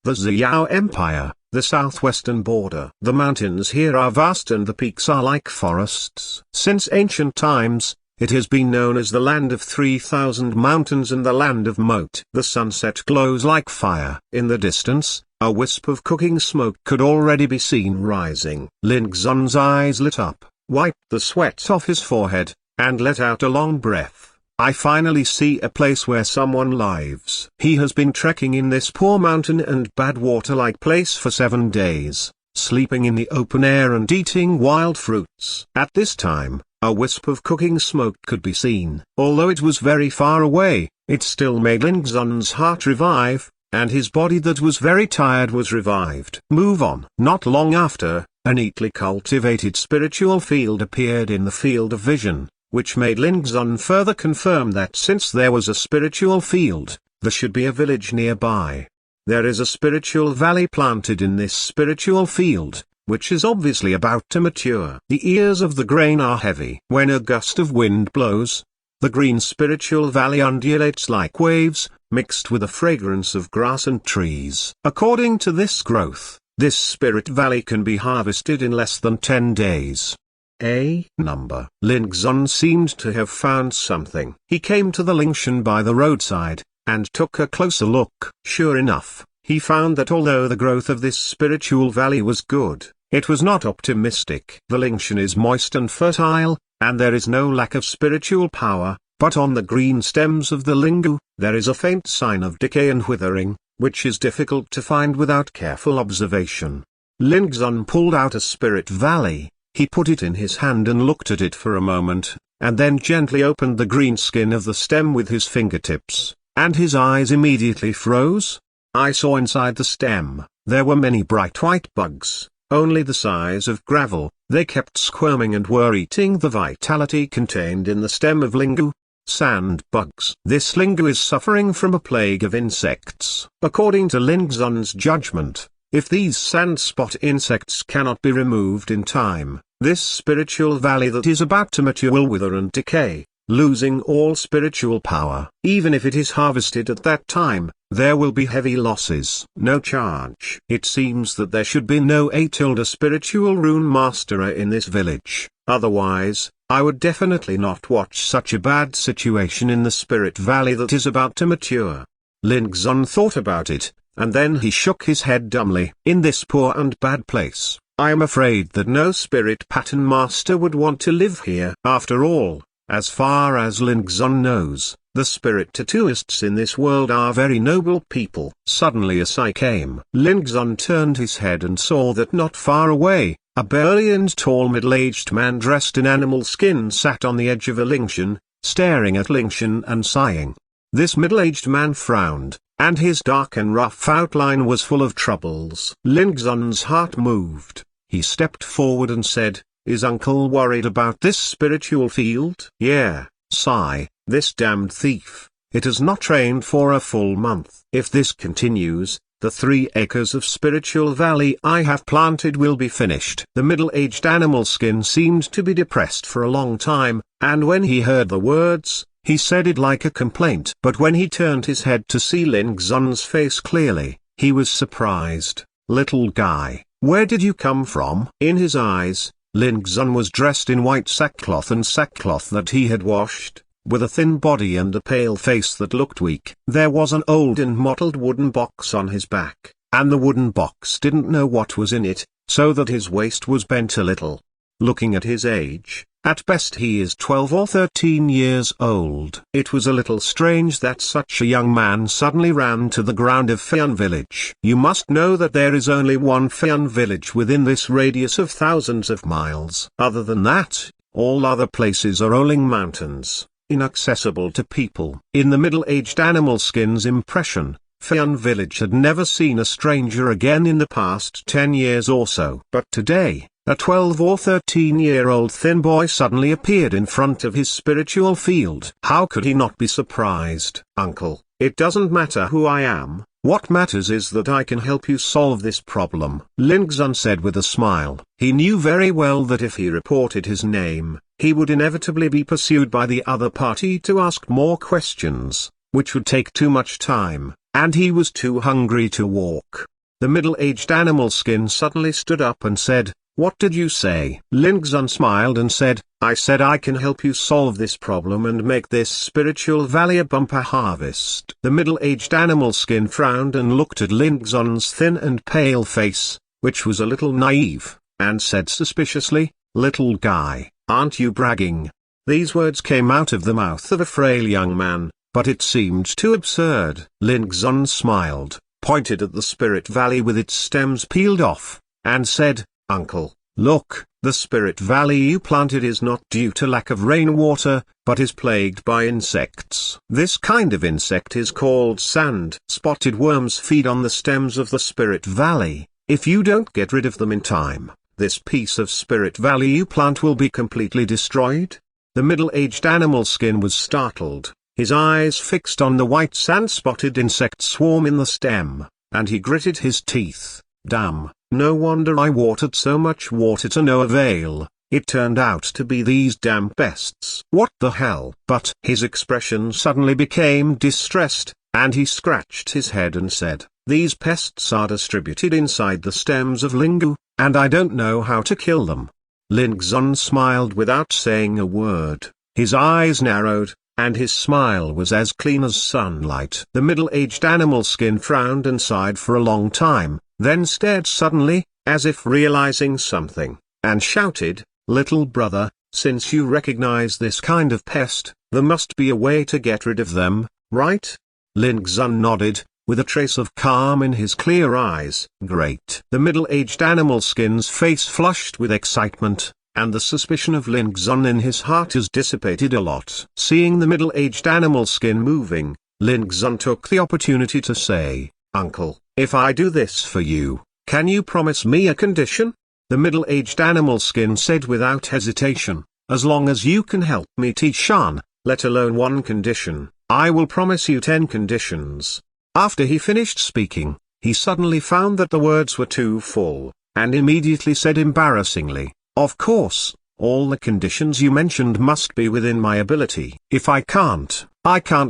The Xiao Empire, the southwestern border. The mountains here are vast and the peaks are like forests. Since ancient times, it has been known as the land of 3,000 mountains and the land of moat. The sunset glows like fire. In the distance, a wisp of cooking smoke could already be seen rising. Lin Xun's eyes lit up, wiped the sweat off his forehead, and let out a long breath. I finally see a place where someone lives. He has been trekking in this poor mountain and bad water-like place for 7 days, sleeping in the open air and eating wild fruits. At this time, a wisp of cooking smoke could be seen. Although it was very far away, it still made Lin Xun's heart revive, and his body that was very tired was revived. Move on. Not long after, a neatly cultivated spiritual field appeared in the field of vision, which made Lin Xun further confirm that since there was a spiritual field, there should be a village nearby. There is a spiritual valley planted in this spiritual field, which is obviously about to mature. The ears of the grain are heavy. When a gust of wind blows, the green spiritual valley undulates like waves, mixed with a fragrance of grass and trees. According to this growth, this spirit valley can be harvested in less than 10 days. A number. Lin Xun seemed to have found something. He came to the Lingshan by the roadside, and took a closer look. Sure enough, he found that although the growth of this spiritual valley was good, it was not optimistic. The Lingshan is moist and fertile, and there is no lack of spiritual power, but on the green stems of the lingu, there is a faint sign of decay and withering, which is difficult to find without careful observation. Lin Xun pulled out a spirit valley. He put it in his hand and looked at it for a moment, and then gently opened the green skin of the stem with his fingertips, and his eyes immediately froze. I saw inside the stem, there were many bright white bugs, only the size of gravel. They kept squirming and were eating the vitality contained in the stem of lingu. Sand bugs. This lingu is suffering from a plague of insects. According to Lin Xun's judgment, if these sand-spot insects cannot be removed in time, this spiritual valley that is about to mature will wither and decay, losing all spiritual power. Even if it is harvested at that time, there will be heavy losses. No charge. It seems that there should be no A spiritual rune masterer in this village, otherwise, I would definitely not watch such a bad situation in the spirit valley that is about to mature. Lin Xun thought about it, and then he shook his head dumbly. In this poor and bad place, I am afraid that no spirit pattern master would want to live here. After all, as far as Lin Xun knows, the spirit tattooists in this world are very noble people. Suddenly a sigh came. Lin Xun turned his head and saw that not far away, a burly and tall middle-aged man dressed in animal skin sat on the edge of a Lingshan, staring at Lingshan and sighing. This middle-aged man frowned, and his dark and rough outline was full of troubles. Lin Xun's heart moved. He stepped forward and said, "Is uncle worried about this spiritual field?" "Yeah, sigh, this damned thief. It has not trained for a full month. If this continues, the 3 acres of spiritual valley I have planted will be finished." The middle-aged animal skin seemed to be depressed for a long time, and when he heard the words, he said it like a complaint. But when he turned his head to see Lin Xun's face clearly, he was surprised. "Little guy, where did you come from?" In his eyes, Lin Xun was dressed in white sackcloth and sackcloth that he had washed, with a thin body and a pale face that looked weak. There was an old and mottled wooden box on his back, and the wooden box didn't know what was in it, so that his waist was bent a little. Looking at his age, at best he is 12 or 13 years old. It was a little strange that such a young man suddenly ran to the ground of Feian village. You must know that there is only one Feian village within this radius of thousands of miles. Other than that, all other places are rolling mountains, inaccessible to people. In the middle-aged animal skin's impression, Feian village had never seen a stranger again in the past 10 years or so. But today, a 12 or 13-year-old thin boy suddenly appeared in front of his spiritual field. How could he not be surprised? "Uncle, it doesn't matter who I am, what matters is that I can help you solve this problem," Lin Xun said with a smile. He knew very well that if he reported his name, he would inevitably be pursued by the other party to ask more questions, which would take too much time, and he was too hungry to walk. The middle-aged animal skin suddenly stood up and said, "What did you say?" Lin Xun smiled and said, "I said I can help you solve this problem and make this spiritual valley a bumper harvest." The middle-aged animal skin frowned and looked at Lin Xun's thin and pale face, which was a little naive, and said suspiciously, "Little guy, aren't you bragging?" These words came out of the mouth of a frail young man, but it seemed too absurd. Lin Xun smiled, pointed at the spirit valley with its stems peeled off, and said, "Uncle, look, the spirit valley you planted is not due to lack of rainwater, but is plagued by insects. This kind of insect is called sand-spotted worms feed on the stems of the spirit valley. If you don't get rid of them in time, this piece of spirit valley you plant will be completely destroyed." The middle-aged animal skin was startled, his eyes fixed on the white sand-spotted insect swarm in the stem, and he gritted his teeth. Damn, no wonder I watered so much water to no avail. It turned out to be these damn pests. What the hell? But his expression suddenly became distressed, and he scratched his head and said, "These pests are distributed inside the stems of Lingu, and I don't know how to kill them." Lin Xun smiled without saying a word. His eyes narrowed, and his smile was as clean as sunlight. The middle-aged animal skin frowned and sighed for a long time, then stared suddenly, as if realizing something, and shouted, "Little brother, since you recognize this kind of pest, there must be a way to get rid of them, right?" Lin Xun nodded, with a trace of calm in his clear eyes. "Great." The middle-aged animal skin's face flushed with excitement, and the suspicion of Lin Xun in his heart has dissipated a lot. Seeing the middle-aged animal skin moving, Lin Xun took the opportunity to say, "Uncle, if I do this for you, can you promise me a condition?" The middle-aged animal skin said without hesitation, "As long as you can help me teach Shan, let alone one condition, I will promise you 10 conditions." After he finished speaking, he suddenly found that the words were too full, and immediately said embarrassingly, "Of course, all the conditions you mentioned must be within my ability. If I can't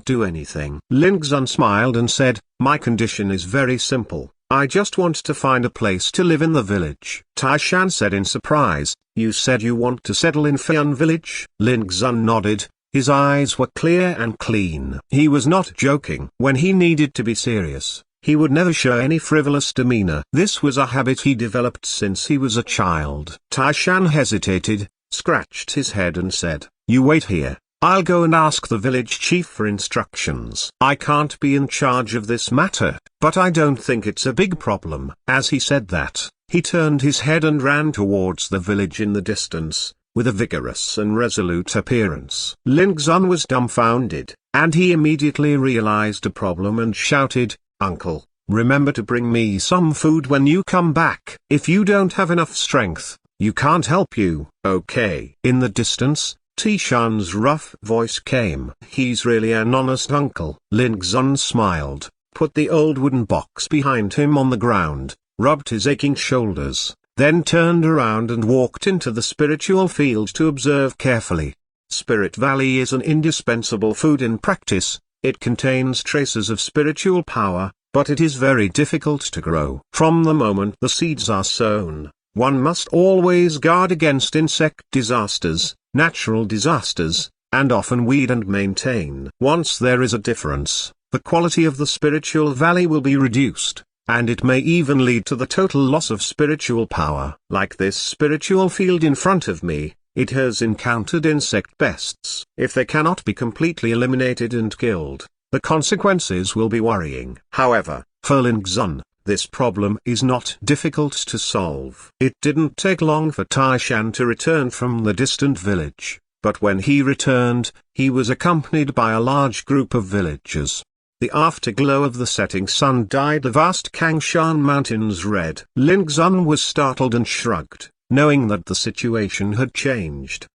do anything." Lin Xun smiled and said, "My condition is very simple. I just want to find a place to live in the village." Tai Shan said in surprise, "You said you want to settle in Fian village?" Lin Xun nodded. His eyes were clear and clean. He was not joking. When he needed to be serious, he would never show any frivolous demeanor. This was a habit he developed since he was a child. Tai Shan hesitated, scratched his head and said, "You wait here. I'll go and ask the village chief for instructions. I can't be in charge of this matter, but I don't think it's a big problem." As he said that, he turned his head and ran towards the village in the distance, with a vigorous and resolute appearance. Lin Xun was dumbfounded, and he immediately realized a problem and shouted, "Uncle, remember to bring me some food when you come back. If you don't have enough strength, you can't help you, okay?" In the distance, Tishan's rough voice came. "He's really an honest uncle." Lin Xun smiled, put the old wooden box behind him on the ground, rubbed his aching shoulders, then turned around and walked into the spiritual field to observe carefully. Spirit Valley is an indispensable food in practice. It contains traces of spiritual power, but it is very difficult to grow. From the moment the seeds are sown, one must always guard against insect disasters, natural disasters, and often weed and maintain. Once there is a difference, the quality of the spiritual valley will be reduced, and it may even lead to the total loss of spiritual power. Like this spiritual field in front of me, it has encountered insect pests. If they cannot be completely eliminated and killed, the consequences will be worrying. However, for Lin Xun, this problem is not difficult to solve. It didn't take long for Tai Shan to return from the distant village, but when he returned, he was accompanied by a large group of villagers. The afterglow of the setting sun dyed the vast Kangshan mountains red. Lin Xun was startled and shrugged, knowing that the situation had changed.